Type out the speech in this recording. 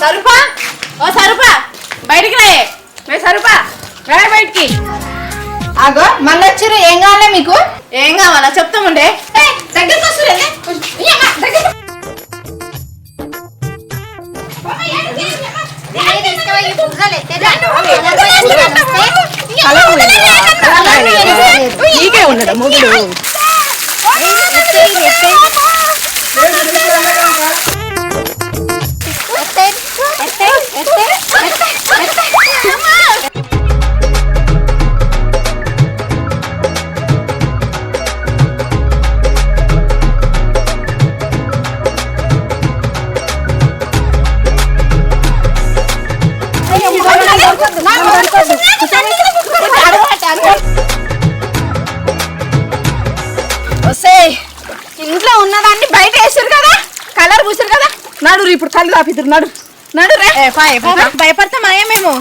సరుపా ఓ సరుపా బయటికి రే సరుపా రా బయటికి. ఆగో మళ్ళీ వచ్చారు. ఏం కావాలా మీకు? ఏం కావాలా చెప్తాముండే. దగ్గరికి వస్తున్నారు. నీకే ఉన్నదా మొగుడు? ఇంట్లో ఉన్నదాన్ని బయట వేసారు కదా, కలర్ పూసారు కదా. నడు ఇప్పుడు కళ్ళు తాపిద్దరు. నడు నడు రే. భయపడతామా మేము?